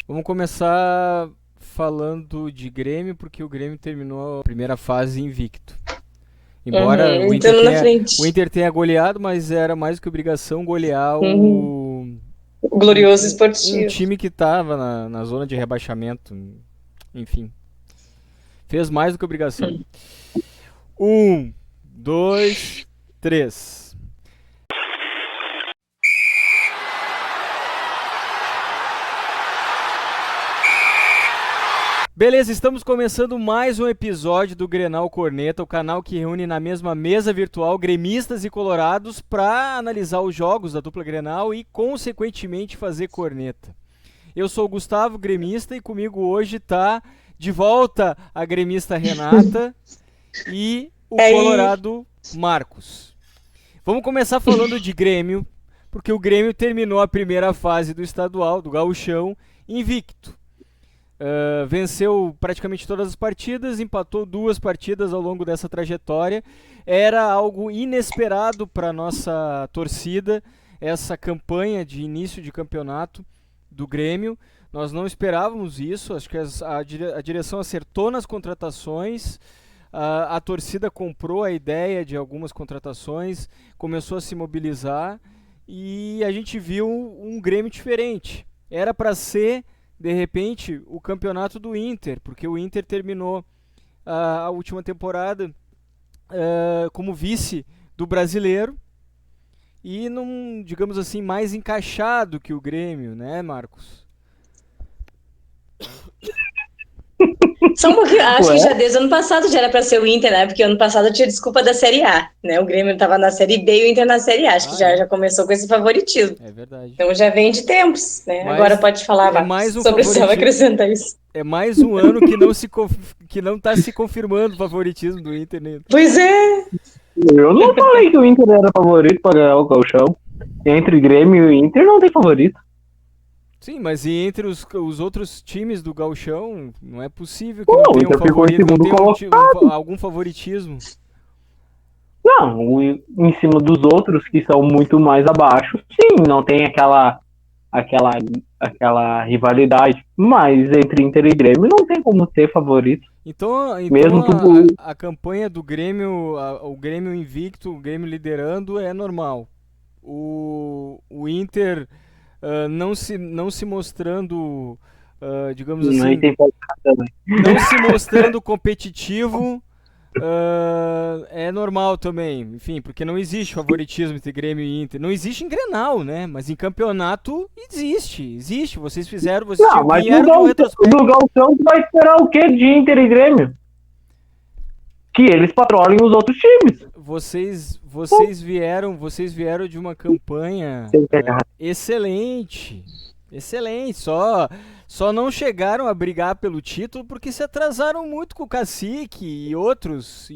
Vamos começar falando de Grêmio, porque o Grêmio terminou a primeira fase invicto. Embora Uhum, estamos na O frente. Inter tenha goleado, mas era mais do que obrigação golear Uhum. O glorioso um esportivo. time que estava na zona de rebaixamento. Enfim, fez mais do que obrigação. Uhum. Um, dois, três. Beleza, estamos começando mais um episódio do Grenal Corneta, o canal que reúne na mesma mesa virtual gremistas e colorados para analisar os jogos da dupla Grenal e, consequentemente, fazer corneta. Eu sou o Gustavo, gremista, e comigo hoje está de volta a gremista Renata e o Aí, colorado Marcos. Vamos começar falando de Grêmio, porque o Grêmio terminou a primeira fase do estadual, do Gauchão, invicto. Venceu praticamente todas as partidas, empatou duas partidas ao longo dessa trajetória. Era algo inesperado para nossa torcida, essa campanha de início de campeonato do Grêmio. Nós não esperávamos isso, acho que a direção acertou nas contratações. A torcida comprou a ideia de algumas contratações, começou a se mobilizar e a gente viu um Grêmio diferente. Era para ser, de repente, o campeonato do Inter, porque o Inter terminou a última temporada como vice do brasileiro e não, digamos assim, mais encaixado que o Grêmio, né, Marcos? só um pouquinho, acho Ué, que já desde o ano passado já era para ser o Inter, né? Porque ano passado tinha desculpa da Série A, né? O Grêmio estava na Série B e o Inter na Série A. Acho que Ah, já, é? já começou com esse favoritismo. É verdade. Então já vem de tempos, né? Agora Mas pode falar, é Marcos, mais um só precisava favoriti acrescentar isso. é mais um ano que que não tá se confirmando o favoritismo do Inter, né? Pois é, eu não falei que o Inter era favorito para ganhar o Gauchão. Entre Grêmio e Inter não tem favorito. Sim, mas e entre os outros times do Gauchão, não é possível que Pô, não o tenha um Inter ficou em favorito, não segundo tenha colocado. algum favoritismo. Não, em cima dos outros que são muito mais abaixo, sim, não tem aquela, aquela rivalidade. Mas entre Inter e Grêmio não tem como ter favorito. Então Mesmo que o. a campanha do Grêmio, o Grêmio invicto, o Grêmio liderando é normal. O Inter não se mostrando, digamos Aí assim, tem também. não se mostrando competitivo. É normal também, enfim, porque não existe favoritismo entre Grêmio e Inter. Não existe em Grenal, né? Mas em campeonato existe. Vocês Não, mas vieram de um no retrospecto. Gauchão tu vai esperar o quê de Inter e Grêmio? Que eles patrolem os outros times. Pô, Vocês vieram de uma campanha tem que agarrar. excelente, excelente. Só não chegaram a brigar pelo título porque se atrasaram muito com o Cacique e outras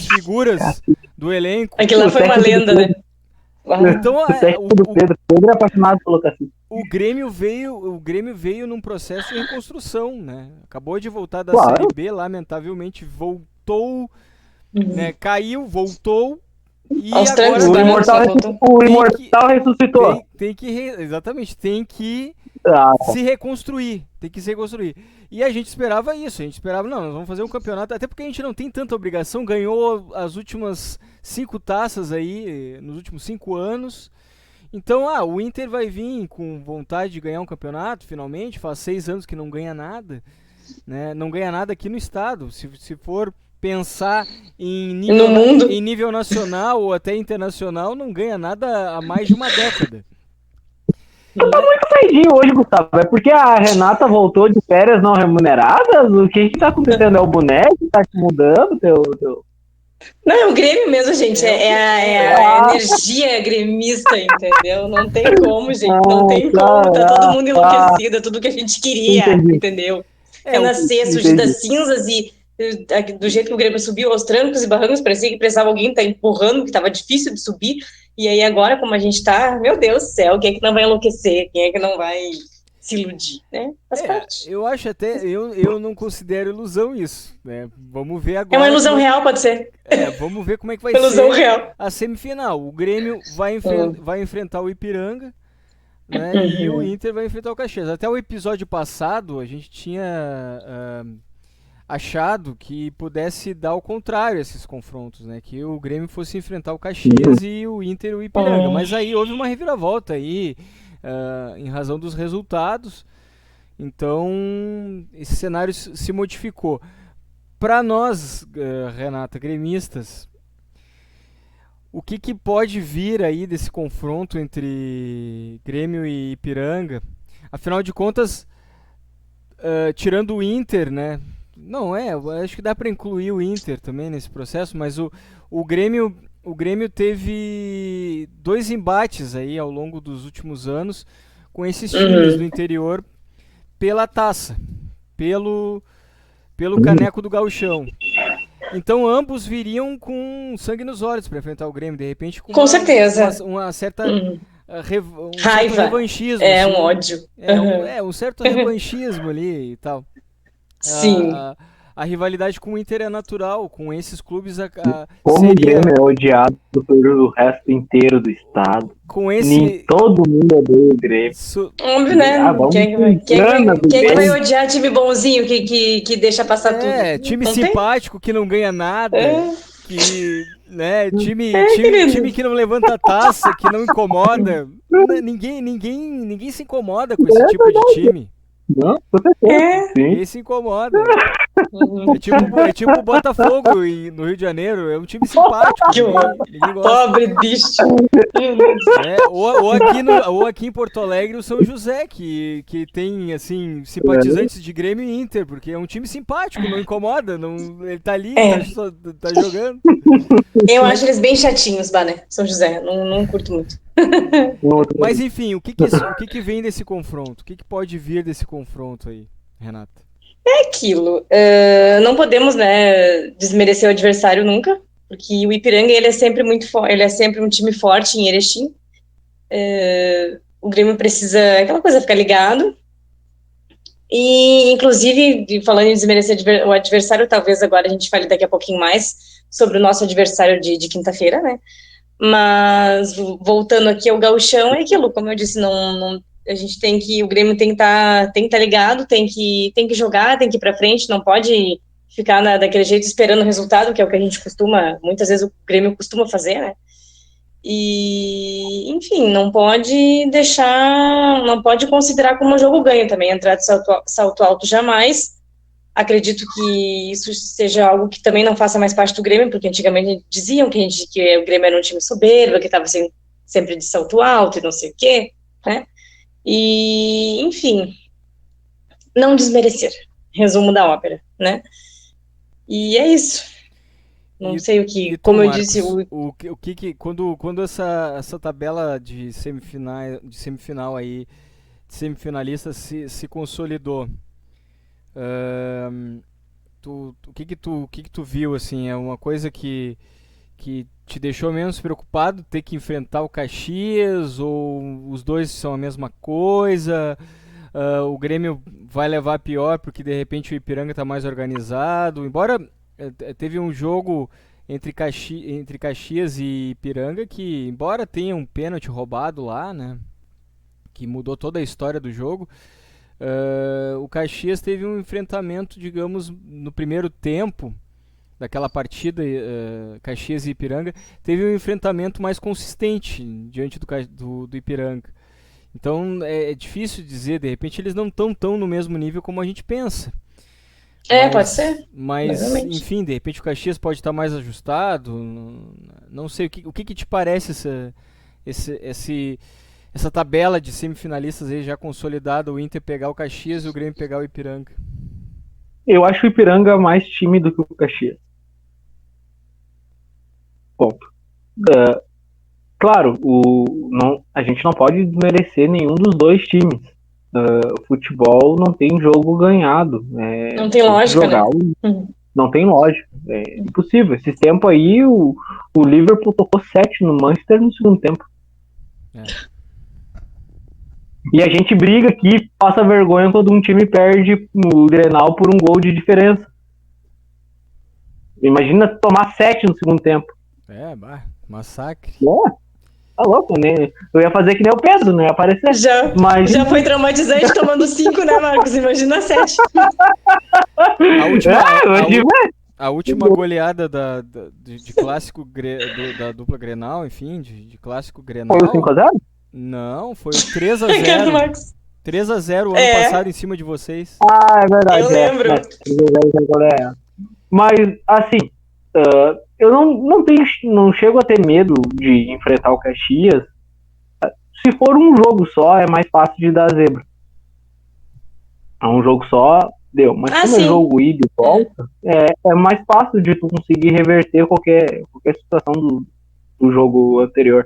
figuras do elenco. aquilo lá O foi uma técnico do lenda, né? Pedro, Ah, Então o técnico do Pedro, Pedro é apaixonado pelo Cacique. O Grêmio veio num processo de reconstrução, né? Acabou de voltar da Série Claro, B, lamentavelmente voltou, né? uhum. Caiu, voltou e Aos trancos agora e o barrancos, Imortal, mas voltou. o tem que Imortal ressuscitou. exatamente, tem que Ah, se reconstruir, tem que se reconstruir. E a gente esperava isso, a gente esperava, não, nós vamos fazer um campeonato, até porque a gente não tem tanta obrigação, ganhou as últimas 5 taças aí, nos últimos 5 anos. Então, o Inter vai vir com vontade de ganhar um campeonato, finalmente, faz 6 anos que não ganha nada, né? Não ganha nada aqui no estado. Se for pensar No mundo. em nível nacional ou até internacional, não ganha nada há mais de uma década. E, saidinho hoje, Gustavo. É porque a Renata voltou de férias não remuneradas? O que tá acontecendo? É o boneco que tá te mudando? Não, é o Grêmio mesmo, gente. é o que É a Ah, energia gremista, entendeu? Não tem como, gente. Não ah, tem como. Tá todo tá, mundo ah, enlouquecido. É tudo que a gente queria, entendi, entendeu? é o Renascer, surgir entendi. das cinzas e do jeito que o Grêmio subiu aos trancos e barrancos, parecia que precisava alguém estar empurrando, que estava difícil de subir. E aí agora, como a gente tá, meu Deus do céu, quem é que não vai enlouquecer? Quem é que não vai se iludir, né? Faz parte. eu acho até eu não considero ilusão isso, né? Vamos ver É uma agora ilusão real, pode ser. vamos ver como é que vai Uma ilusão ser real. a semifinal. O Grêmio vai enfrentar o Ipiranga né? E o Inter vai enfrentar o Caxias. Até o episódio passado, a gente tinha achado que pudesse dar o contrário a esses confrontos, né? Que o Grêmio fosse enfrentar o Caxias e o Inter o Ipiranga. Mas aí houve uma reviravolta aí, em razão dos resultados. Então, esse cenário se modificou. Para nós, Renata, gremistas, o que pode vir aí desse confronto entre Grêmio e Ipiranga? Afinal de contas, tirando o Inter, né? Não eu acho que dá para incluir o Inter também nesse processo, mas o Grêmio teve 2 embates aí ao longo dos últimos anos com esses times do interior pela taça, pelo caneco do Gauchão. Então ambos viriam com sangue nos olhos para enfrentar o Grêmio, de repente com certeza. Uma certa raiva, certo revanchismo. Assim. Um ódio. Um certo revanchismo ali e tal. Sim. A rivalidade com o Inter é natural, com esses clubes como o Grêmio é odiado pelo resto inteiro do estado. Com esse... Todo mundo odeia o Grêmio. Óbvio, né? Quem vai odiar time bonzinho que deixa passar tudo? Time não simpático que não ganha nada, que, né, time que não levanta a taça, que não incomoda. Ninguém se incomoda com esse tipo de time. Não, Ninguém se incomoda. É tipo o Botafogo no Rio de Janeiro, é um time simpático. Ninguém gosta. Pobre bicho. Ou aqui em Porto Alegre o São José, que tem assim, simpatizantes de Grêmio e Inter, porque é um time simpático, não incomoda, ele tá ali, tá jogando. Eu acho eles bem chatinhos, né? São José, não curto muito. Mas enfim, o que vem desse confronto? O que pode vir desse confronto aí, Renata? É aquilo. Não podemos, né, desmerecer o adversário nunca, porque o Ipiranga ele é sempre muito ele é sempre um time forte em Erechim. O Grêmio precisa aquela coisa ficar ligado. E inclusive falando em desmerecer o adversário, talvez agora a gente fale daqui a pouquinho mais sobre o nosso adversário de quinta-feira, né? Mas voltando aqui ao gauchão, é aquilo, como eu disse, a gente o Grêmio tem que estar ligado, tem que jogar, tem que ir para frente, não pode ficar daquele jeito esperando o resultado, que é o que a gente muitas vezes o Grêmio costuma fazer, né? E, enfim, não pode considerar como um jogo ganho também, entrar de salto alto jamais. Acredito que isso seja algo que também não faça mais parte do Grêmio, porque antigamente diziam que o Grêmio era um time soberbo, que estava sempre de salto alto e não sei o quê, né? E, enfim, não desmerecer. Resumo da ópera, né? E é isso. Não sei o que, como eu disse... Quando essa tabela de semifinal aí, de semifinalistas se consolidou, o que tu viu, assim, é uma coisa que te deixou menos preocupado ter que enfrentar o Caxias, ou os dois são a mesma coisa? O Grêmio vai levar pior porque de repente o Ipiranga está mais organizado, embora teve um jogo entre Caxias e Ipiranga que, embora tenha um pênalti roubado lá, né, que mudou toda a história do jogo, o Caxias teve um enfrentamento, digamos, no primeiro tempo daquela partida, Caxias e Ipiranga, teve um enfrentamento mais consistente diante do Ipiranga. Então é difícil dizer, de repente eles não estão tão no mesmo nível como a gente pensa. Pode ser. Mas, enfim, de repente o Caxias pode estar mais ajustado. Não sei, o que te parece essa tabela de semifinalistas aí já consolidada, o Inter pegar o Caxias e o Grêmio pegar o Ipiranga? Eu acho o Ipiranga mais time do que o Caxias. Ponto. Claro, a gente não pode desmerecer nenhum dos dois times. O futebol não tem jogo ganhado. Não tem lógica, né? Não tem lógica. É impossível. Esse tempo aí, o Liverpool tocou 7 no Manchester no segundo tempo. E a gente briga aqui, passa vergonha quando um time perde o Grenal por um gol de diferença. Imagina tomar 7 no segundo tempo. Massacre. Tá louco, né? Eu ia fazer que nem o Pedro, não ia aparecer. Já foi traumatizante tomando 5, né, Marcos? Imagina 7. A última goleada de clássico da dupla Grenal, enfim, de clássico Grenal. Foi o 5x0? Não, foi o 3x0. 3x0 o ano passado em cima de vocês. Ah, é verdade. Eu lembro. Mas, assim, eu não chego a ter medo de enfrentar o Caxias. Se for um jogo só, é mais fácil de dar zebra. É um jogo só, deu. Mas como é jogo ida e volta, é mais fácil de tu conseguir reverter qualquer situação do jogo anterior.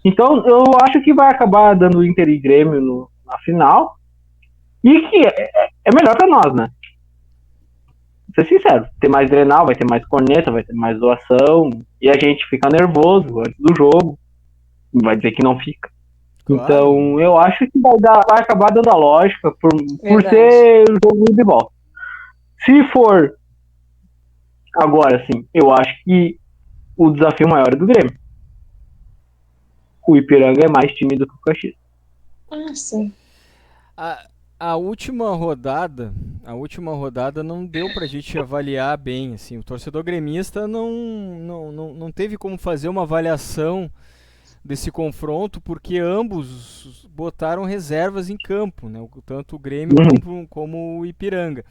Então, eu acho que vai acabar dando Inter e Grêmio na final. E que é melhor pra nós, né? Vou ser sincero. Tem mais Grenal, vai ter mais corneta, vai ter mais doação. E a gente fica nervoso antes do jogo. Vai dizer que não fica. Claro. Então, eu acho que vai acabar dando a lógica por ser jogo de volta. Se for agora, sim, eu acho que o desafio maior é do Grêmio. O Ipiranga é mais tímido que o Caxias. Ah, sim. A última rodada não deu pra gente avaliar bem, assim, o torcedor gremista não teve como fazer uma avaliação desse confronto, porque ambos botaram reservas em campo, né? Tanto o Grêmio como o Ipiranga.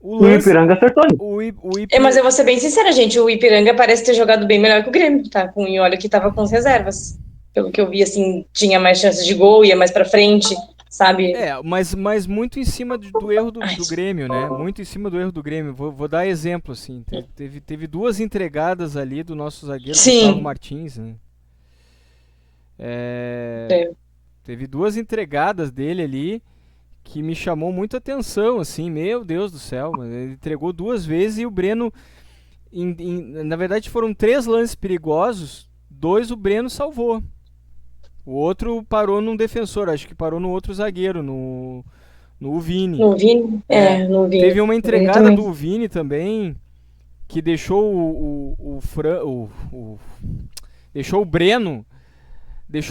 O Ipiranga acertou. Mas eu vou ser bem sincera, gente, o Ipiranga parece ter jogado bem melhor que o Grêmio, tá? E olha que tava com as reservas. Pelo que eu vi, assim, tinha mais chances de gol, ia mais pra frente, sabe? Mas muito em cima do erro do Grêmio, né? Muito em cima do erro do Grêmio. Vou dar exemplo, assim. Teve 2 entregadas ali do nosso zagueiro Gustavo Martins, né? Teve 2 entregadas dele ali que me chamou muita atenção, assim, meu Deus do céu, ele entregou 2 vezes e o Breno, na verdade foram 3 lances perigosos, 2 o Breno salvou, o outro parou num defensor, acho que parou no outro zagueiro, no Vini. No Vini? No Vini. Teve uma entregada do Vini também, que deixou deixou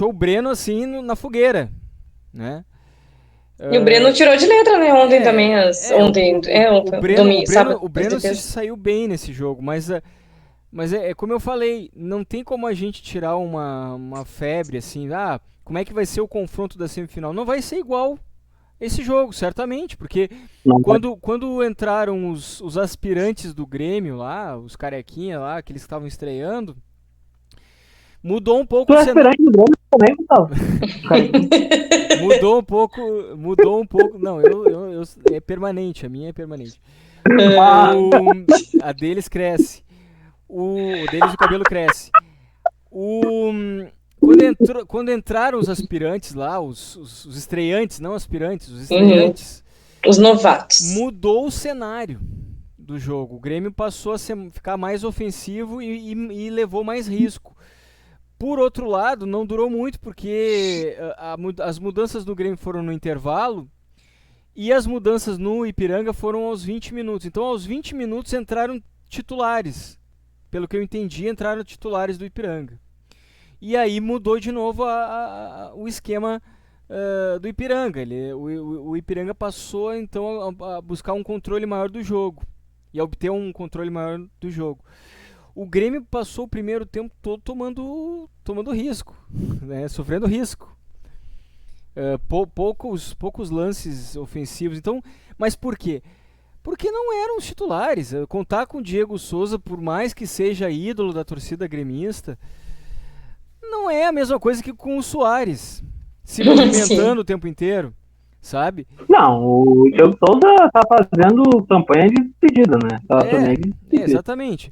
o Breno assim na fogueira, né? E o Breno tirou de letra, né? Ontem também. O Breno se saiu bem nesse jogo, mas como eu falei, não tem como a gente tirar uma febre assim, como é que vai ser o confronto da semifinal? Não vai ser igual esse jogo, certamente, porque quando entraram os aspirantes do Grêmio lá, os carequinha lá, aqueles que estavam estreando, mudou um pouco o cenário. Do Grêmio também, Gustavo. Mudou um pouco. Não, eu é permanente, a minha é permanente. A deles cresce. O deles o cabelo cresce. Quando entraram os aspirantes lá, os estreantes, não aspirantes, os estreantes. Os novatos. Mudou o cenário do jogo. O Grêmio passou a ficar mais ofensivo e levou mais risco. Por outro lado, não durou muito, porque as mudanças do Grêmio foram no intervalo e as mudanças no Ipiranga foram aos 20 minutos. Então, aos 20 minutos entraram titulares. Pelo que eu entendi, entraram titulares do Ipiranga. E aí mudou de novo o esquema do Ipiranga. O Ipiranga passou, então, a buscar um controle maior do jogo e a obter um controle maior do jogo. O Grêmio passou o primeiro tempo todo tomando risco, né? Sofrendo risco. Poucos lances ofensivos. Então, mas por quê? Porque não eram os titulares. Contar com o Diego Souza, por mais que seja ídolo da torcida gremista, não é a mesma coisa que com o Soares se movimentando o tempo inteiro, sabe? Não, o Diego Souza tá fazendo campanha de despedida, né? Exatamente.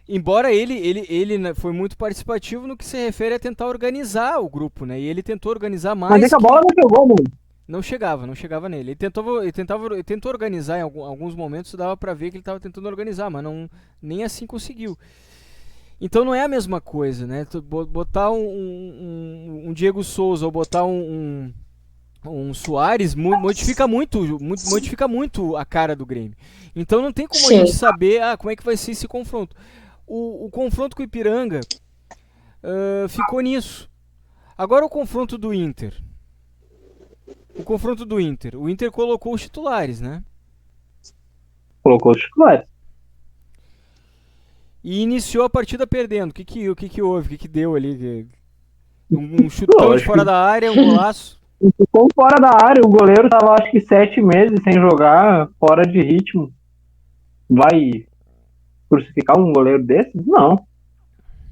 Embora ele foi muito participativo no que se refere a tentar organizar o grupo, né? E ele tentou organizar mais. Mas a bola não chegou, mano. Não chegava nele. Ele tentou organizar em alguns momentos, dava pra ver que ele estava tentando organizar, mas nem assim conseguiu. Então não é a mesma coisa, né? Botar um Diego Souza ou botar um Soares modifica muito a cara do Grêmio. Então não tem como a gente saber como é que vai ser esse confronto. O confronto com o Ipiranga ficou nisso. Agora o confronto do Inter. O Inter colocou os titulares, né? Colocou os titulares. E iniciou a partida perdendo. O que que houve? O que que deu ali? Um chutão de fora da área, um golaço. Ficou fora da área, o goleiro tava acho que 7 meses sem jogar, fora de ritmo. Vai crucificar um goleiro desse? Não.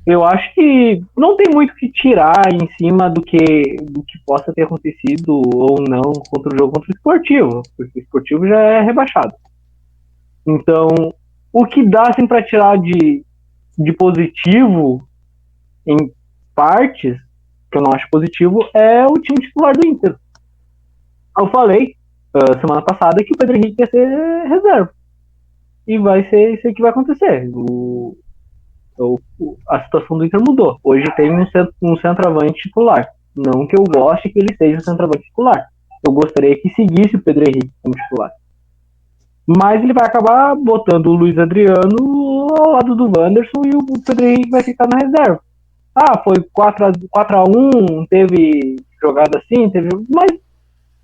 Eu acho que não tem muito o que tirar em cima do que possa ter acontecido ou não contra o jogo contra o Esportivo, porque o Esportivo já é rebaixado. Então, o que dá assim, para tirar de positivo em partes, que eu não acho positivo, é o time titular do Inter. Eu falei semana passada que o Pedro Henrique ia ser reserva. E vai ser isso que vai acontecer. A situação do Inter mudou. Hoje tem um centroavante titular. Não que eu goste que ele seja o centroavante titular. Eu gostaria que seguisse o Pedro Henrique como titular. Mas ele vai acabar botando o Luiz Adriano ao lado do Wanderson e o Pedro Henrique vai ficar na reserva. Foi 4-1, teve jogada assim, mas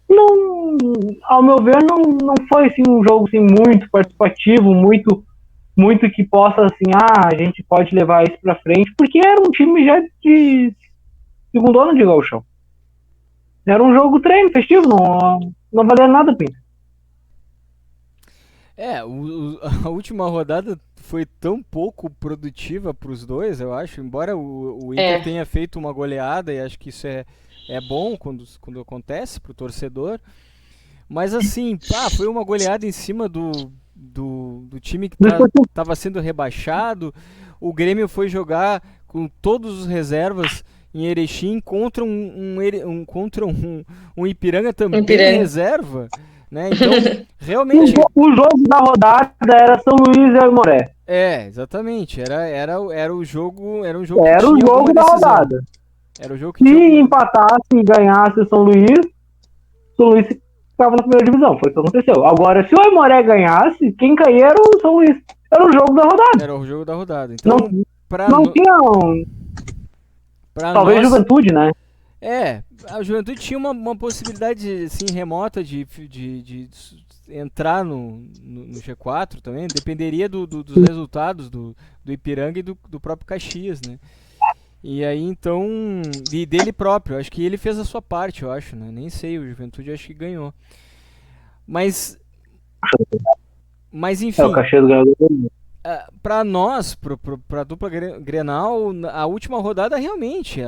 não, ao meu ver, não foi assim, um jogo assim, muito participativo, muito que possa assim, a gente pode levar isso pra frente, porque era um time já de segundo ano de gauchão. Era um jogo treino, festivo, não valia nada, Pinto. A última rodada foi tão pouco produtiva para os dois, eu acho. Embora o Inter tenha feito uma goleada, e acho que isso é bom quando acontece para o torcedor. Mas assim, foi uma goleada em cima do time que estava sendo rebaixado. O Grêmio foi jogar com todos os reservas em Erechim contra um Ipiranga também reserva. Né? Então, realmente... O jogo da rodada era São Luís e Aimoré. Exatamente. Era um jogo da rodada. Era o jogo que Se empatasse e ganhasse o São Luís ficava na primeira divisão. Foi o que aconteceu. Agora, se o Aimoré ganhasse, quem caía era o São Luís. Era o jogo da rodada. Era o jogo da rodada. Então, não tinha talvez Juventude, né? A Juventude tinha uma possibilidade assim, remota de entrar no G4 também. Dependeria dos resultados do Ipiranga e do próprio Caxias, né? E aí, então... E dele próprio. Acho que ele fez a sua parte, eu acho, né? Nem sei, o Juventude acho que ganhou. Mas enfim... o Caxias ganhou. Pra nós, pra dupla Grenal, a última rodada realmente...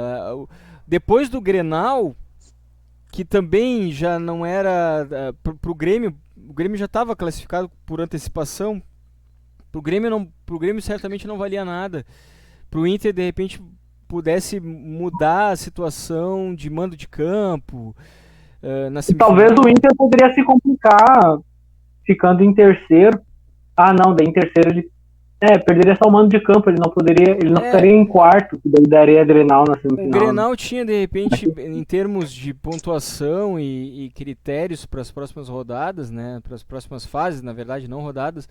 Depois do Grenal, que também já não era... Pro Grêmio, o Grêmio já estava classificado por antecipação. Pro Grêmio certamente não valia nada. Pro Inter, de repente, pudesse mudar a situação de mando de campo. Na semifinal. Talvez o Inter poderia se complicar ficando em terceiro. Daí em terceiro ele perderia só o mando de campo, ele não estaria em quarto, que daí daria Grenal na semifinal. O Grenal tinha, de repente, em termos de pontuação e critérios para as próximas rodadas, né, para as próximas fases, na verdade, não rodadas,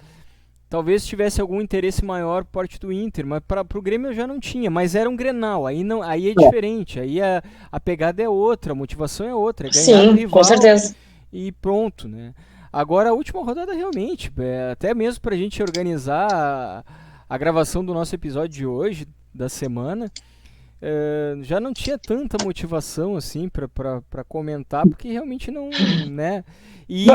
talvez tivesse algum interesse maior por parte do Inter, mas para o Grêmio já não tinha, mas era um Grenal, aí é diferente, aí a pegada é outra, a motivação é outra, é ganhar do rival, com certeza. E pronto, né. Agora, a última rodada realmente, até mesmo para a gente organizar a gravação do nosso episódio de hoje, da semana, já não tinha tanta motivação assim para comentar, porque realmente não, né? E...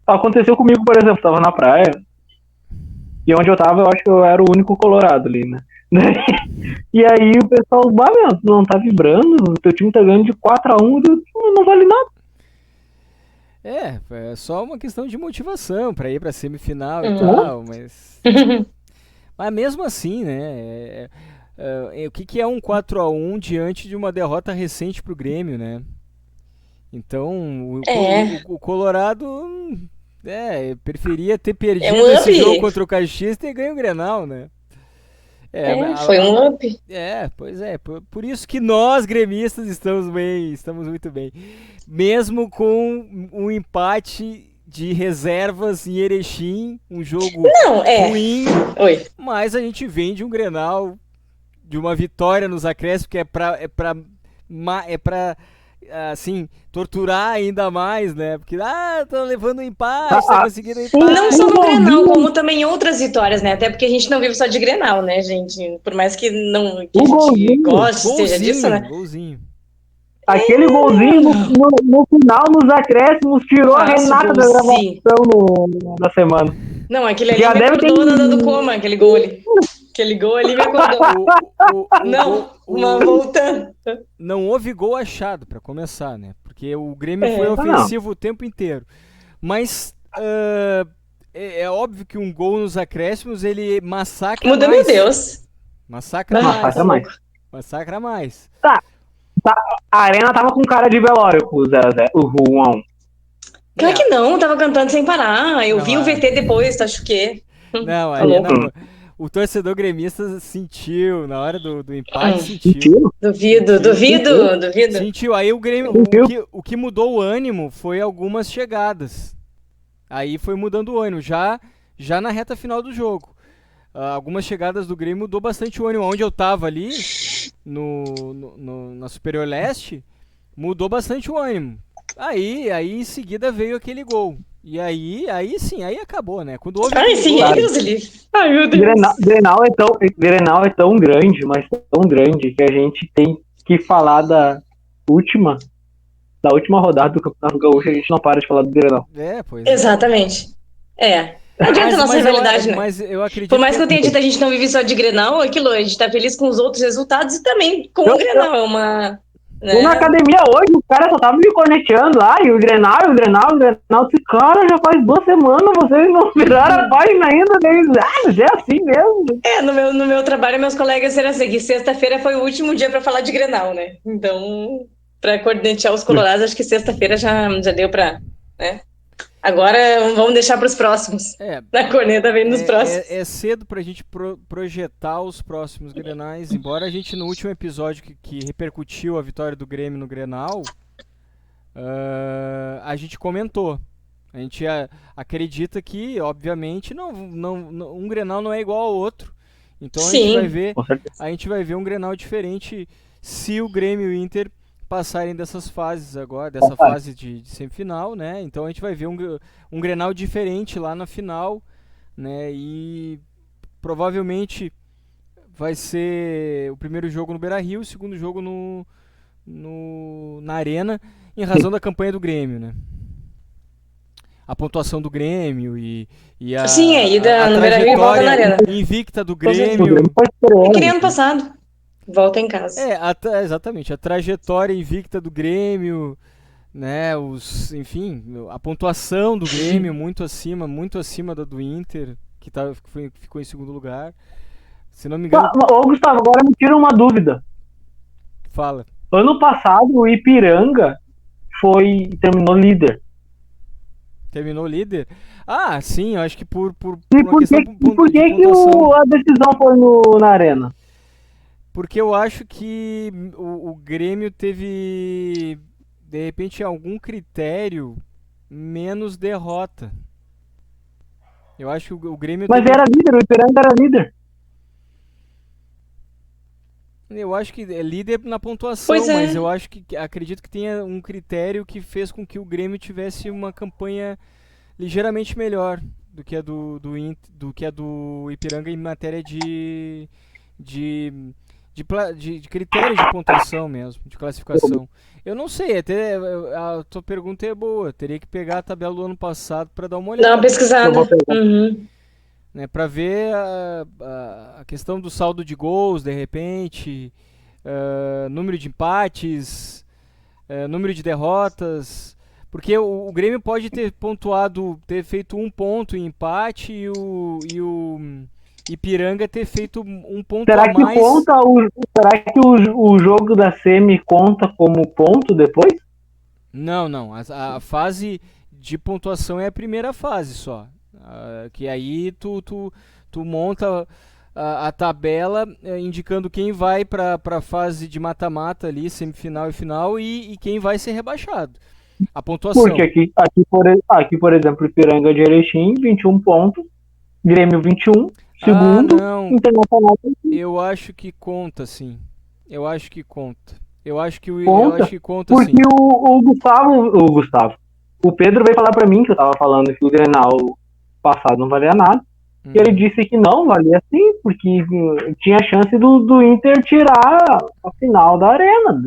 Aconteceu comigo, por exemplo, tava na praia, e onde eu tava, eu acho que eu era o único colorado ali, né? E aí o pessoal, não tá vibrando, o teu time tá ganhando de 4-1, não vale nada. É só uma questão de motivação para ir para semifinal e tal, mas mesmo assim, né? O que é um 4-1 diante de uma derrota recente pro Grêmio, né? Então, o Colorado preferia ter perdido esse jogo contra o Caxias e ter ganho o Grenal, né? Foi um up. Pois é. Por isso que nós, gremistas, estamos muito bem. Mesmo com um empate de reservas em Erechim, um jogo ruim, mas a gente vem de um Grenal de uma vitória nos acréscimos, que é pra assim, torturar ainda mais, né? Porque, tá levando um empate, tá conseguindo um E empate. não só no Grenal, como também em outras vitórias, né? Até porque a gente não vive só de Grenal, né, gente? Por mais que não que a gente goste, seja disso, né? Golzinho. Aquele golzinho no final, nos acréscimos, tirou a Renata da gravação da semana. Não, aquele ali Já me deve acordou ter- do coma, aquele gol ali. Aquele gol ali me acordou. Não, uma voltando. Não houve gol achado, pra começar, né? Porque o Grêmio É. foi ofensivo o tempo inteiro. Mas é óbvio que um gol nos acréscimos, ele massacra Muda, mais. meu Deus. Massacra Bah, mais. tá louco. Massacra mais. A Arena tava com cara de velório com o 0x0, o 1x1. Claro que não, tava cantando sem parar. Eu Não, vi o VT depois, acho que. Não, a Tá louco. Arena, o torcedor gremista sentiu, na hora do empate, sentiu. Mentira. Duvido. Sentiu. Aí o Grêmio, o que mudou o ânimo foi algumas chegadas. Aí foi mudando o ânimo, já na reta final do jogo. Algumas chegadas do Grêmio mudou bastante o ânimo. Onde eu tava ali, na Superior Leste, mudou bastante o ânimo. Aí em seguida veio aquele gol. E aí sim, aí acabou, né? Quando houve Ai, aquele sim, gol, ai, Deus livre. Ai, meu Deus. Grenal é tão grande, mas tão grande, que a gente tem que falar da última rodada do Campeonato Gaúcho. A gente não para de falar do Grenal. pois é. Exatamente. Não adianta a nossa rivalidade, né? Mas eu acredito Por mais que eu tenha dito, a gente não vive só de Grenal, aquilo, a gente tá feliz com os outros resultados e também com o Grenal. É uma. Eu na Né? academia hoje, o cara só tava me corneteando lá, e o Grenal. Esse cara já faz 2 semanas, vocês não viraram a página ainda, mas é assim mesmo. No meu trabalho, meus colegas eram assim, que sexta-feira foi o último dia pra falar de Grenal, né? Então, pra cornetear os colorados, acho que sexta-feira já deu pra, né? Agora vamos deixar pros próximos. Na corneta vem nos próximos. É cedo pra gente projetar os próximos Grenais, embora a gente no último episódio que repercutiu a vitória do Grêmio no Grenal, a gente comentou. A gente acredita que, obviamente, um Grenal não é igual ao outro. Então a gente vai ver um Grenal diferente se o Grêmio e o Inter passarem dessas fases agora, dessa fase de semifinal, né? Então a gente vai ver um Grenal diferente lá na final, né? E provavelmente vai ser o primeiro jogo no Beira-Rio, o segundo jogo na Arena, em razão da campanha do Grêmio, né? A pontuação do Grêmio e a, Sim, a ida no Beira-Rio e volta na Arena. Invicta do Grêmio. É que nem ano passado. Volta em casa. Exatamente. A trajetória invicta do Grêmio, né? Enfim, a pontuação do Grêmio muito acima da do Inter, que ficou em segundo lugar. Se não me engano. Ô, Gustavo, agora me tira uma dúvida. Fala. Ano passado o Ipiranga terminou líder. Terminou líder? Sim, eu acho que por uma questão de pontuação. A decisão foi na Arena? Porque eu acho que o Grêmio teve, de repente, algum critério menos derrota. Eu acho que o Grêmio... Mas era líder, o Ipiranga era líder. Eu acho que é líder na pontuação, mas eu acredito que tenha um critério que fez com que o Grêmio tivesse uma campanha ligeiramente melhor do que a do Ipiranga em matéria de critério de pontuação mesmo, de classificação. Eu não sei, até a tua pergunta é boa. Teria que pegar a tabela do ano passado para dar uma olhada. Dá uma pesquisada. Né, para ver a questão do saldo de gols, de repente, número de empates, número de derrotas. Porque o Grêmio pode ter ter feito 1 ponto em empate e o Ipiranga ter feito 1 ponto a mais. Será que o jogo da semi conta como ponto depois? Não. A fase de pontuação é a primeira fase só. Que aí tu monta a tabela indicando quem vai para a fase de mata-mata ali, semifinal e final, e quem vai ser rebaixado. A pontuação. Porque aqui por exemplo, Ipiranga de Erechim, 21 pontos, Grêmio 21, Segundo, não. Internacional. Eu acho que conta, sim. Eu acho que conta. Eu acho que Conta, conta, porque sim. o Pedro veio falar pra mim que eu tava falando que o Grenal passado não valia nada. E ele disse que não, valia sim, porque tinha chance do Inter tirar a final da Arena.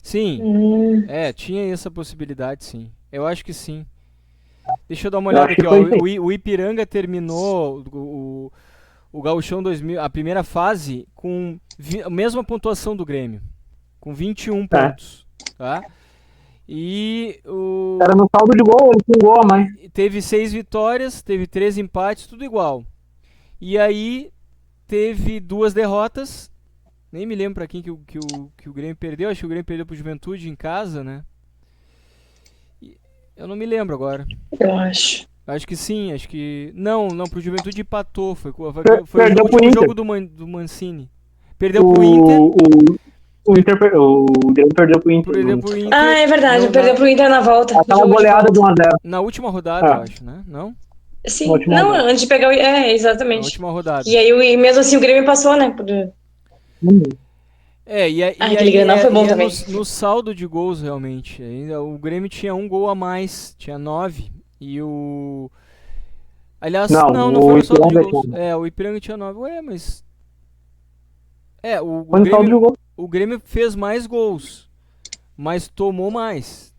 Sim. Tinha essa possibilidade, sim. Eu acho que sim. Deixa eu dar uma Eu olhada acho que aqui, ó. foi sim. O Ipiranga terminou o Gauchão 2000, a primeira fase, com a mesma pontuação do Grêmio, com 21 pontos, tá? E Era no saldo de gol, ele tinha um gol a mais. teve 6 vitórias, teve 3 empates, tudo igual. E aí teve 2 derrotas. Nem me lembro pra quem que o Grêmio perdeu. Acho que o Grêmio perdeu pro Juventude em casa, né? Eu não me lembro agora. Eu acho. Acho que sim, acho que... Não, pro Juventude empatou. Foi Perdeu o pro último Inter. jogo do Mancini. Perdeu pro Inter. O Grêmio perdeu pro Inter. Perdeu pro Inter. Ah, é verdade, perdeu pro Inter na volta. Aquela Jogo de goleada de volta. 1-0. Na última rodada, eu acho, né? Não? Sim, última não, rodada. antes de pegar o. Na Exatamente. última rodada. E aí, mesmo assim, o Grêmio passou, né? E Aquele aí Grenal foi bom também. no saldo de gols, realmente. Ainda o Grêmio tinha um gol a mais, tinha 9. E o... Aliás, não o foi no saldo de Ipiranga gols. tinha. O Ipiranga tinha 9. Ué, mas... Foi no saldo de gol. O Grêmio fez mais gols, mas tomou mais.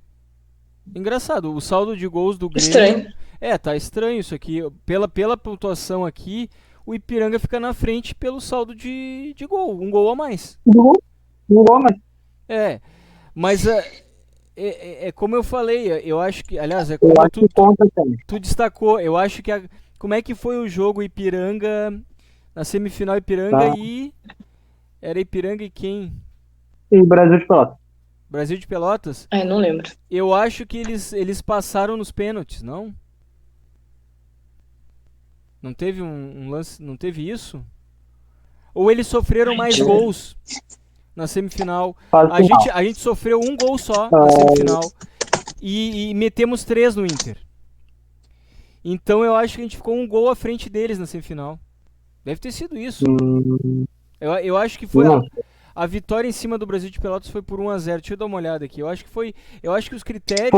Engraçado, o saldo de gols do Grêmio... Estranho. Tá estranho isso aqui. Pela pontuação aqui, o Ipiranga fica na frente pelo saldo de gol. Um gol a mais. Um gol a mais. Mas como eu falei, eu acho que... Aliás, Eu acho que conta também. tu destacou. Eu acho que... Como é que foi o jogo Ipiranga... Na semifinal Ipiranga e... Era Ipiranga e quem? E Brasil de Pelotas. Brasil de Pelotas? Não lembro. Eu acho que eles passaram nos pênaltis, não? Não teve um lance... Não teve isso? Ou eles sofreram mais gols na semifinal? A gente sofreu um gol só na semifinal. E metemos 3 no Inter. Então eu acho que a gente ficou um gol à frente deles na semifinal. Deve ter sido isso. Eu acho que foi... A vitória em cima do Brasil de Pelotas foi por 1-0. Deixa eu dar uma olhada aqui. Eu acho que os critérios...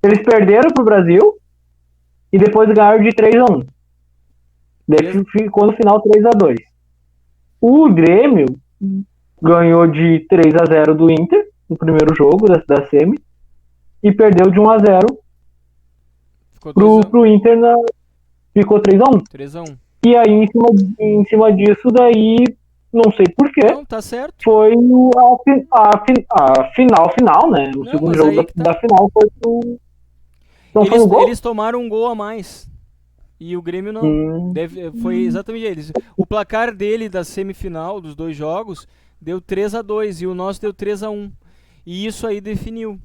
Eles perderam pro Brasil e depois ganharam de 3-1. Daí ficou no final 3-2. O Grêmio ganhou de 3-0 do Inter no primeiro jogo da semi e perdeu de 1-0 pro Inter. Ficou 3-1. 3-1. E aí em cima disso daí, não sei porquê, Não, tá certo. foi a final, né? O segundo jogo da final foi pro... Então foi um gol? Eles tomaram um gol a mais. E o Grêmio não. Foi exatamente eles. O placar dele da semifinal, dos 2 jogos, deu 3-2 e o nosso deu 3-1. E isso aí definiu.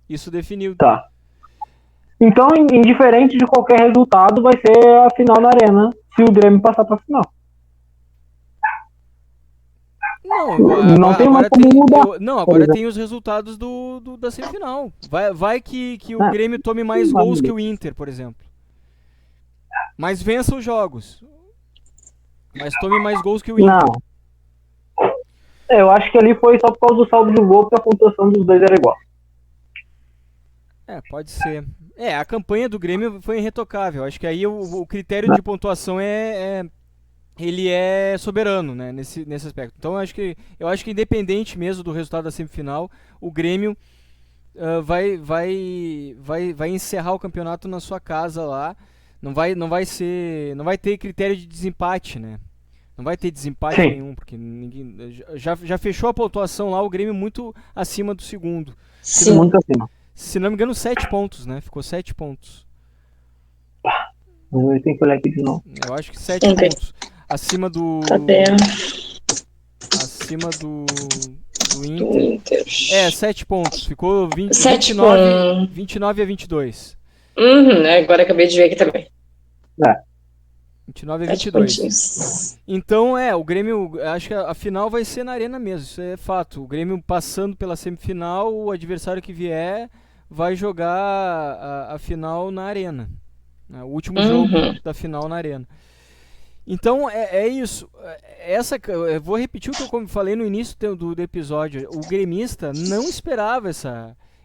Isso definiu. Tá. Então, indiferente de qualquer resultado, vai ser a final na Arena, se o Grêmio passar pra final. Não tem mais como mudar. Agora tem os resultados da semifinal. Vai que o Grêmio tome mais gols que o Inter, por exemplo. Mas vença os jogos. Mas tome mais gols que o Inter. Não. Eu acho que ali foi só por causa do saldo de gol, porque a pontuação dos dois era igual. Pode ser. A campanha do Grêmio foi irretocável. Acho que aí o critério de pontuação ele é soberano, né, nesse aspecto. Então eu acho que independente mesmo do resultado da semifinal, o Grêmio vai encerrar o campeonato na sua casa lá. Não vai ter critério de desempate, né? Não vai ter desempate nenhum, porque ninguém já fechou a pontuação lá, o Grêmio muito acima do segundo. Sim, muito acima. Se não me engano, 7 pontos, né? Ficou 7 pontos. Eu tenho que olhar aqui de novo. Eu acho que 7 pontos. Acima do... Acima do Inter. 7 pontos. Ficou 29 a 22. Agora acabei de ver aqui também. 29 a 22. Então, o Grêmio, acho que a final vai ser na Arena mesmo, isso é fato. O Grêmio passando pela semifinal, o adversário que vier vai jogar a final na Arena. né? O último jogo da final na Arena. Então é isso. Eu vou repetir o que eu falei no início do episódio. O gremista não esperava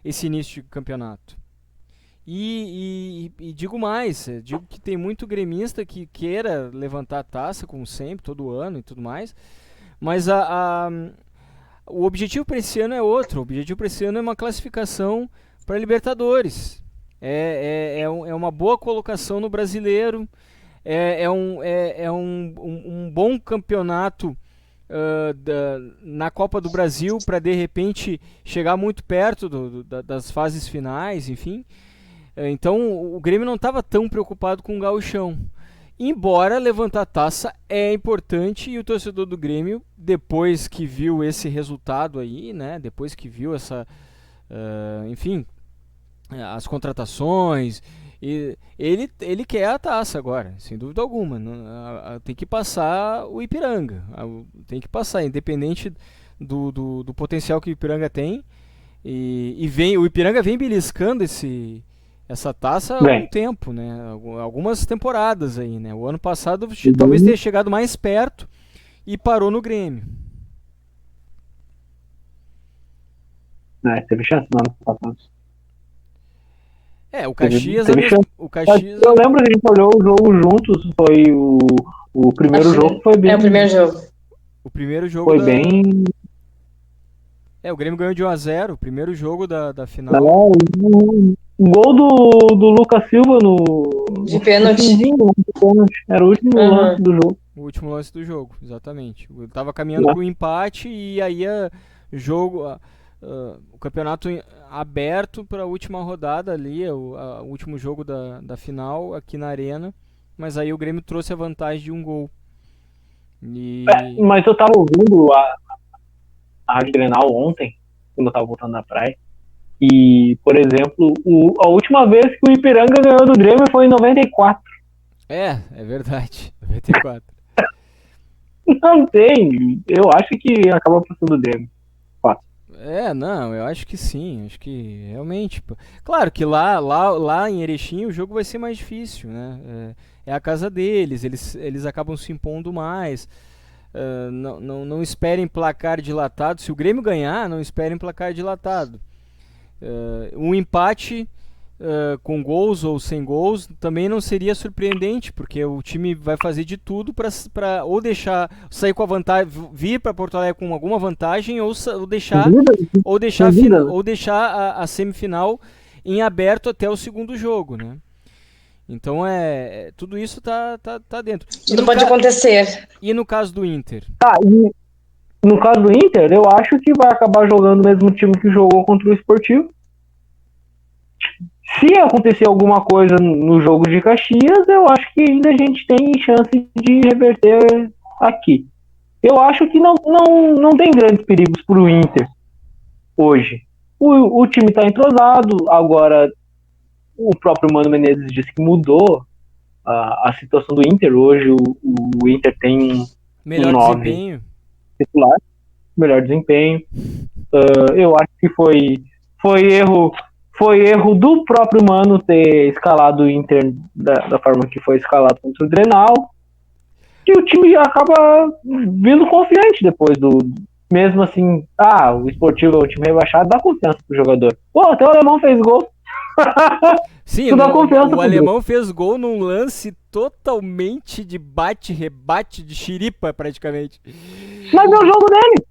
esse início de campeonato. E digo mais, digo que tem muito gremista que queira levantar a taça, como sempre, todo ano e tudo mais, mas o objetivo para esse ano é outro. O objetivo para esse ano é uma classificação para Libertadores. É uma boa colocação no Brasileiro, é um bom campeonato na Copa do Brasil para de repente chegar muito perto das fases finais, enfim. Então o Grêmio não estava tão preocupado com o Gauchão. Embora levantar a taça é importante, e o torcedor do Grêmio, depois que viu esse resultado aí, né, depois que viu enfim, as contratações, ele quer a taça agora, sem dúvida alguma. Tem que passar o Ipiranga, tem que passar, independente do potencial que o Ipiranga tem. O Ipiranga vem beliscando essa taça há algum tempo, né? Algumas temporadas aí, né? O ano passado talvez tenha chegado mais perto e parou no Grêmio. Teve chance no ano passado. O Caxias... o Caxias... Eu lembro que a gente olhou o jogo juntos, foi o primeiro jogo foi bem... o primeiro jogo. O primeiro jogo foi bem... o Grêmio ganhou de 1-0, o primeiro jogo da final. Não, o gol do Lucas Silva de pênalti. Era o último lance do jogo. O último lance do jogo, exatamente. Ele tava caminhando para o empate e aí o campeonato aberto para a última rodada ali, o último jogo da final aqui na Arena, mas aí o Grêmio trouxe a vantagem de um gol. Mas eu tava ouvindo a Rádio Grenal ontem, quando eu tava voltando da praia, e, por exemplo, a última vez que o Ipiranga ganhou do Grêmio foi em 94. É verdade, 94. Não tem, eu acho que acabou passando o Grêmio. Não, eu acho que sim, acho que realmente. Claro que lá em Erechim o jogo vai ser mais difícil, né? É a casa deles, eles acabam se impondo mais. Não esperem placar dilatado. Se o Grêmio ganhar, não esperem placar dilatado. Um empate com gols ou sem gols também não seria surpreendente, porque o time vai fazer de tudo para ou deixar sair com a vantagem, vir para Porto Alegre com alguma vantagem, ou deixar a semifinal em aberto até o segundo jogo, né? Então tudo isso tá dentro. Tudo pode acontecer. E no caso do Inter? E no caso do Inter, eu acho que vai acabar jogando o mesmo time que jogou contra o Sportivo. Se acontecer alguma coisa no jogo de Caxias, eu acho que ainda a gente tem chance de reverter aqui. Eu acho que não tem grandes perigos para o Inter hoje. O time está entrosado, agora o próprio Mano Menezes disse que mudou a situação do Inter. Hoje o Inter tem melhor desempenho titular, melhor desempenho. Eu acho que foi erro do próprio Mano ter escalado o Inter da forma que foi escalado contra o Grenal. E o time acaba vindo confiante depois mesmo assim, o Sportivo é um time rebaixado, dá confiança pro jogador. Até o alemão fez gol. Sim, o alemão fez gol num lance totalmente de bate-rebate de chiripa, praticamente. Mas é o jogo dele.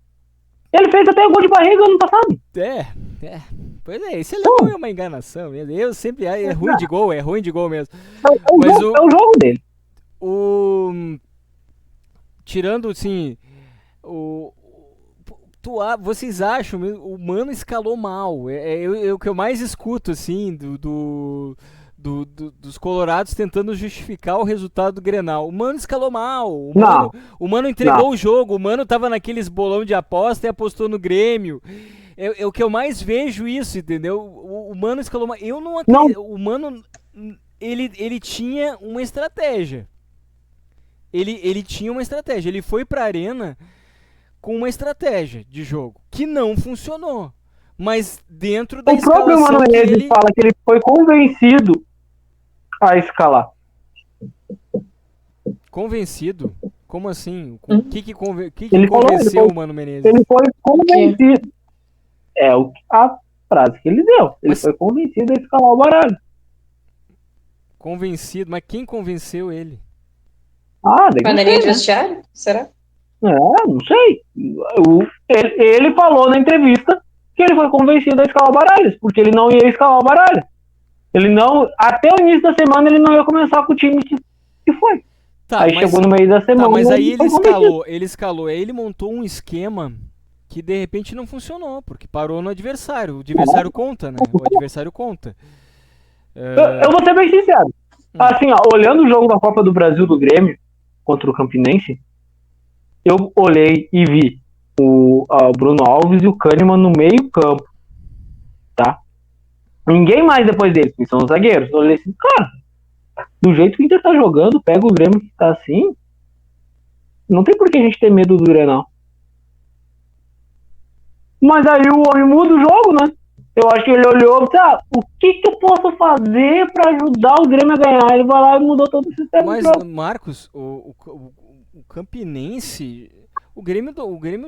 Ele fez até gol de barriga ano passado. Pois esse alemão é uma enganação mesmo. Eu sempre é ruim de gol mesmo. Mas é o jogo dele. Tirando assim, vocês acham o Mano escalou mal? É o que eu mais escuto assim dos colorados tentando justificar o resultado do Grenal. O Mano escalou mal. O Mano entregou o jogo. O Mano tava naqueles bolão de aposta e apostou no Grêmio. É o que eu mais vejo isso, entendeu? O Mano escalou mal. Eu não acredito. O Mano, ele tinha uma estratégia. Ele tinha uma estratégia. Ele foi pra Arena com uma estratégia de jogo que não funcionou. Mas dentro da escalação o próprio Mano Menezes fala que ele foi convencido a escalar. Convencido? Como assim? Hum. O que Ele falou, convenceu o Mano Menezes? Ele foi convencido. A frase que ele deu. Ele Mas- foi convencido a escalar o baralho. Convencido? Mas quem convenceu ele? Ah, daí não Panelinha de sei, né? vestiário? Será? Não sei. Ele falou na entrevista que ele foi convencido a escalar o baralho, porque ele não ia escalar o baralho. Ele não, até o início da semana ele não ia começar com o time que foi. Tá, Aí chegou no meio da semana. tá, mas aí ele foi convencido. escalou, aí ele montou um esquema que de repente não funcionou, porque parou no adversário. O adversário conta, né? O adversário conta. Eu vou ser bem sincero. Assim, ó, olhando o jogo da Copa do Brasil do Grêmio contra o Campinense, eu olhei e vi o Bruno Alves e o Kahneman no meio campo, tá? Ninguém mais depois deles, que são os zagueiros. Eu olhei assim, cara, do jeito que o Inter tá jogando, pega o Grêmio que tá assim, não tem por que a gente ter medo do Grenal. Mas aí o homem muda o jogo, né? Eu acho que ele olhou e disse, o que eu posso fazer pra ajudar o Grêmio a ganhar? Ele vai lá e mudou todo o sistema Mas, do jogo. Marcos, o Campinense. O Grêmio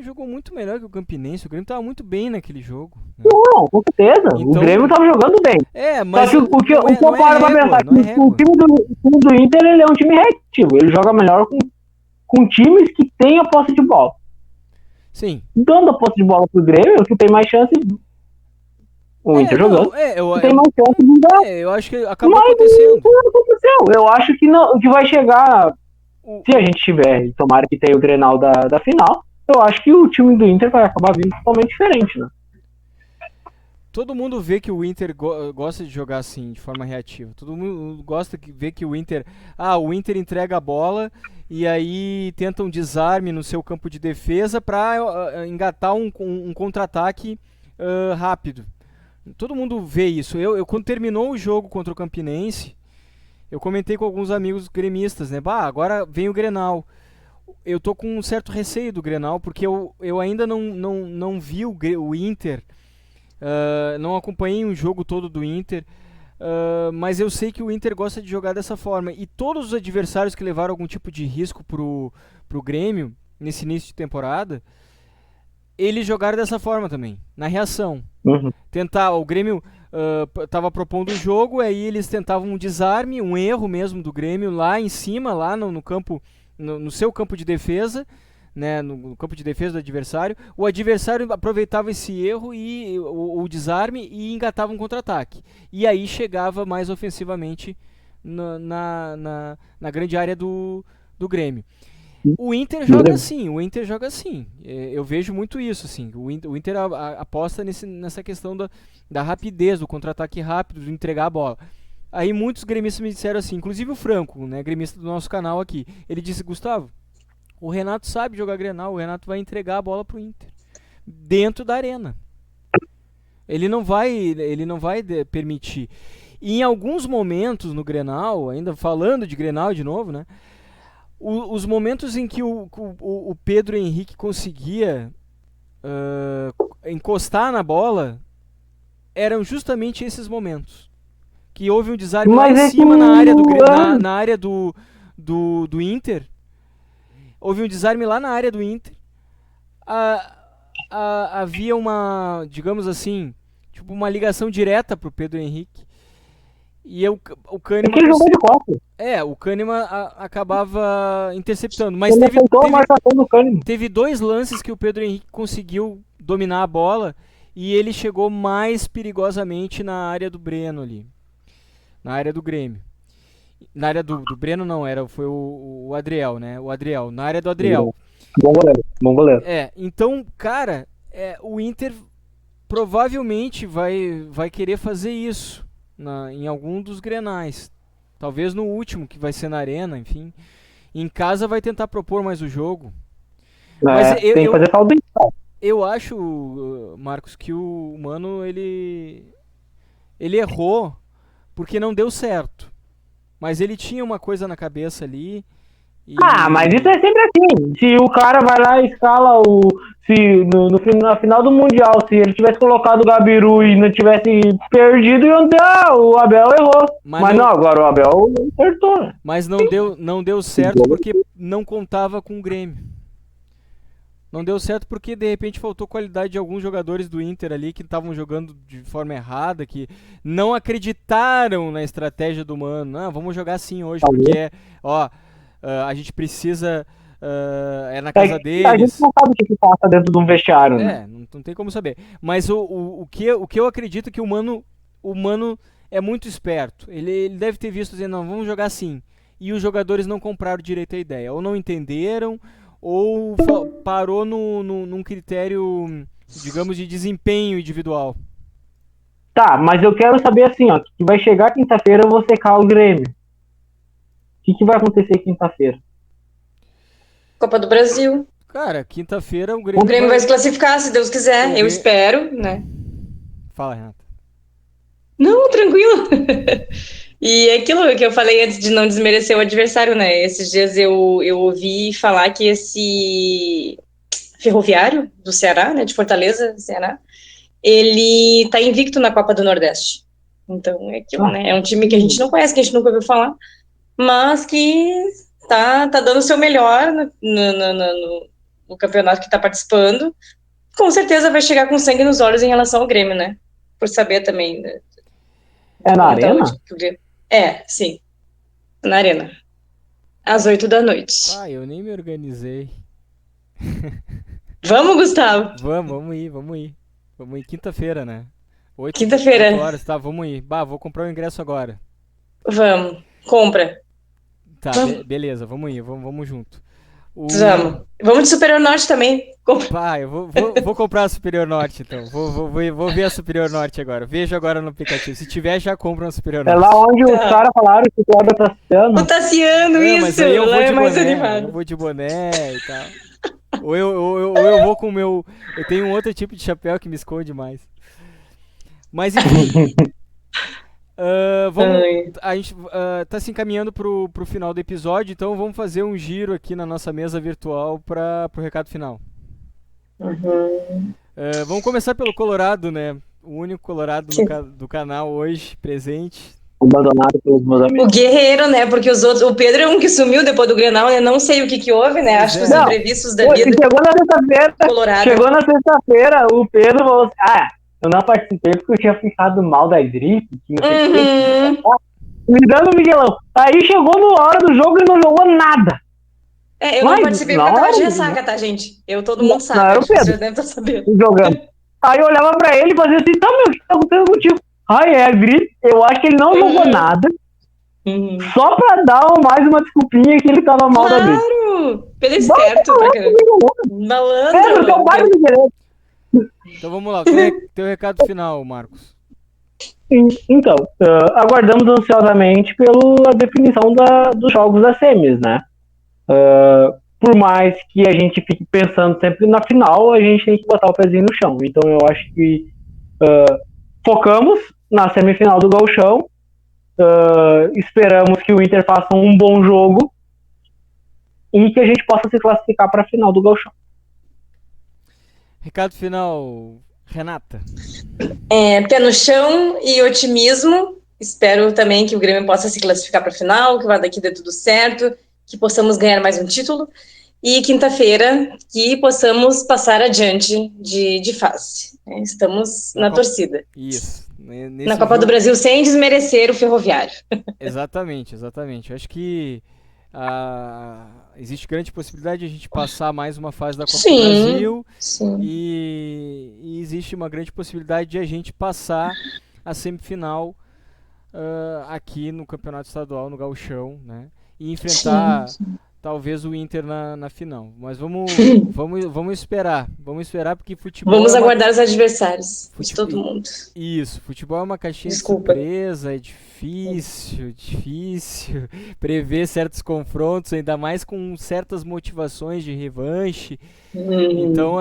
jogou muito melhor que o Campinense. O Grêmio tava muito bem naquele jogo. Né? Não, com certeza. Então, o Grêmio tava jogando bem. Mas Só que o que eu paro pra pensar que o time do Inter ele é um time reativo. Ele joga melhor com times que têm a posse de bola. Sim. Dando a posse de bola pro Grêmio, que tem mais chance. O Inter jogando. Tem mais chance de ganhar. Eu acho que acabou acontecendo. Não aconteceu. Eu acho que, não, que vai chegar. Se a gente tiver, tomara que tenha o Grenal da final, eu acho que o time do Inter vai acabar vindo totalmente diferente, né? Todo mundo vê que o Inter gosta de jogar assim, de forma reativa. Todo mundo gosta de ver que o Inter entrega a bola e aí tenta um desarme no seu campo de defesa para engatar um contra-ataque rápido. Todo mundo vê isso. Eu quando terminou o jogo contra o Campinense, eu comentei com alguns amigos gremistas, né? Agora vem o Grenal. Eu tô com um certo receio do Grenal, porque eu ainda não vi o Inter, não acompanhei um jogo todo do Inter, mas eu sei que o Inter gosta de jogar dessa forma. E todos os adversários que levaram algum tipo de risco pro Grêmio, nesse início de temporada, eles jogaram dessa forma também, na reação. Uhum. O Grêmio estava propondo o jogo, aí eles tentavam um desarme, um erro mesmo do Grêmio lá em cima, lá no campo, no seu campo de defesa, né, no campo de defesa do adversário. O adversário aproveitava esse erro e o desarme e engatava um contra-ataque. E aí chegava mais ofensivamente na grande área do Grêmio. O Inter joga assim, eu vejo muito isso, assim. O Inter aposta nessa questão da rapidez, do contra-ataque rápido, de entregar a bola. Aí muitos gremistas me disseram assim, inclusive o Franco, né, gremista do nosso canal aqui, ele disse, Gustavo, o Renato sabe jogar Grenal, o Renato vai entregar a bola pro Inter, dentro da arena. Ele não vai permitir. E em alguns momentos no Grenal, ainda falando de Grenal de novo, né, os momentos em que o Pedro Henrique conseguia encostar na bola eram justamente esses momentos. Que houve um desarme lá em cima na área do Inter. Houve um desarme lá na área do Inter. Havia uma, digamos assim, tipo uma ligação direta pro Pedro Henrique. E o Kahneman. Ele jogou de costas. O Kahneman acabava interceptando. Mas Ele aceitou a marcação do Kahneman. teve 2 lances que o Pedro Henrique conseguiu dominar a bola e ele chegou mais perigosamente na área do Breno ali. Na área do Grêmio. Na área do Breno não, foi o Adriel, né? O Adriel, na área do Adriel. Bom goleiro. Então, cara, o Inter provavelmente vai querer fazer isso em algum dos Grenais. Talvez no último, que vai ser na Arena, enfim. Em casa vai tentar propor mais o jogo. Mas tem que fazer falta. Eu acho, Marcos, que o Mano, ele errou porque não deu certo. Mas ele tinha uma coisa na cabeça ali Mas isso é sempre assim. Se o cara vai lá e escala o. Se na final do Mundial, se ele tivesse colocado o Gabiru e não tivesse perdido, iam dizer, o Abel errou. Mas não, agora o Abel acertou, né? Mas não deu certo porque não contava com o Grêmio. Não deu certo porque de repente faltou qualidade de alguns jogadores do Inter ali que estavam jogando de forma errada, que não acreditaram na estratégia do Mano. Não, vamos jogar assim hoje, porque a gente precisa. É na casa deles. A gente não sabe o que passa dentro de um vestiário, né? Não tem como saber. Mas o que eu acredito que o Mano é muito esperto. Ele deve ter visto dizendo, não, vamos jogar assim. E os jogadores não compraram direito a ideia. Ou não entenderam, ou parou num critério, digamos, de desempenho individual. Tá, mas eu quero saber assim, ó, que vai chegar quinta-feira eu vou secar o Grêmio. O que vai acontecer quinta-feira? Copa do Brasil. Cara, quinta-feira o Grêmio vai se classificar, se Deus quiser. Eu espero, né? Fala, Renata. Não, tranquilo. E aquilo que eu falei antes de não desmerecer o adversário, né? Esses dias eu ouvi falar que esse Ferroviário do Ceará, né? De Fortaleza, Ceará, ele tá invicto na Copa do Nordeste. Então é aquilo, né? É um time que a gente não conhece, que a gente nunca ouviu falar, mas que tá dando o seu melhor no campeonato que tá participando. Com certeza vai chegar com sangue nos olhos em relação ao Grêmio, né? Por saber também. Né? É na Arena? Sim. Na Arena. Às 8 da noite. Eu nem me organizei. Vamos, Gustavo? Vamos ir. Vamos ir quinta-feira, né? Quinta-feira. 8 horas, tá, vamos ir. Vou comprar o ingresso agora. Vamos. Compra. Tá, beleza, vamos ir, vamos junto. Vamos de Superior Norte também. Eu vou comprar a Superior Norte, então. Vou ver a Superior Norte agora. Vejo agora no aplicativo. Se tiver, já compra uma Superior Norte. É lá onde os caras falaram que o Cláudio é Tassiano. O Tassiano, isso. Mas aí eu vou lá de mais boné, animado. eu vou de boné e tal. Ou eu vou com o meu... Eu tenho um outro tipo de chapéu que me esconde mais. Mas enfim... a gente tá se encaminhando pro final do episódio, então vamos fazer um giro aqui na nossa mesa virtual pro recado final. Vamos começar pelo Colorado, né? O único Colorado do canal hoje, presente. Abandonado pelos meus amigos. O guerreiro, né? Porque os outros... O Pedro é um que sumiu depois do Grenal, né? Não sei o que houve, né? Acho que os imprevistos da vida. Chegou na sexta-feira, o Pedro falou assim, eu não participei porque eu tinha ficado mal da gripe, me dando um Miguelão. Aí chegou na hora do jogo e não jogou nada. Eu não participei porque eu tava de ressaca, tá, gente? Todo mundo sabe. Não, era o Pedro. Vocês devem estar sabendo. Jogando. Aí eu olhava pra ele e fazia assim, o que tá acontecendo contigo? É a gripe. Eu acho que ele não jogou nada. Só pra dar mais uma desculpinha que ele tava mal da gripe. Claro! Pedro esperto, pra caramba. Malandro. Pedro, teu bairro de direito. Então vamos lá, teu recado final, Marcos. Então, aguardamos ansiosamente pela definição dos jogos da semis, né? Por mais que a gente fique pensando sempre na final, a gente tem que botar o pezinho no chão. Então eu acho que focamos na semifinal do Gauchão, esperamos que o Inter faça um bom jogo e que a gente possa se classificar para a final do Gauchão. Recado final, Renata. Pé no chão e otimismo. Espero também que o Grêmio possa se classificar para a final, que daqui dê tudo certo, que possamos ganhar mais um título. E quinta-feira, que possamos passar adiante de fase. Estamos na torcida. Isso. Na Copa do Brasil, sem desmerecer o Ferroviário. Exatamente. Eu acho que existe grande possibilidade de a gente passar mais uma fase da Copa do Brasil. Sim. E existe uma grande possibilidade de a gente passar a semifinal aqui no Campeonato Estadual, no Gauchão, né? E enfrentar talvez o Inter na final. Mas vamos esperar. Vamos esperar porque futebol... Vamos aguardar os adversários de todo mundo. Isso, futebol é uma caixinha de surpresa, é difícil prever certos confrontos, ainda mais com certas motivações de revanche. Então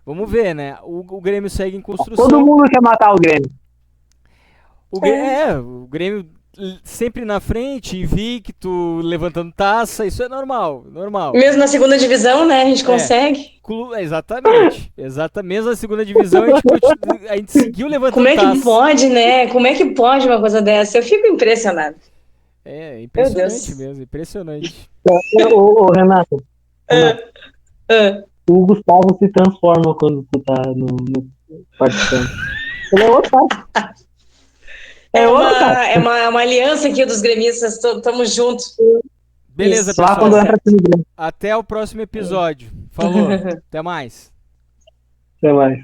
vamos ver, né? O Grêmio segue em construção. Todo mundo quer matar o Grêmio. O Grêmio sempre na frente, invicto, levantando taça, isso é normal, normal. Mesmo na segunda divisão, né? A gente consegue. Exatamente, exatamente. Mesmo na segunda divisão, a gente seguiu levantando Como é que taça. pode, né? Como é que pode uma coisa dessa? Eu fico impressionada. É, Meu impressionante Deus. mesmo, impressionante. Ô, Renato, Ah, o Gustavo se transforma quando tu tá no participando. Ele é outro cara. É outro cara. uma aliança aqui dos gremistas, tamo junto. Beleza, Isso. Lá quando pessoal. entra time grande. Até o próximo episódio. Falou, até mais. Até mais.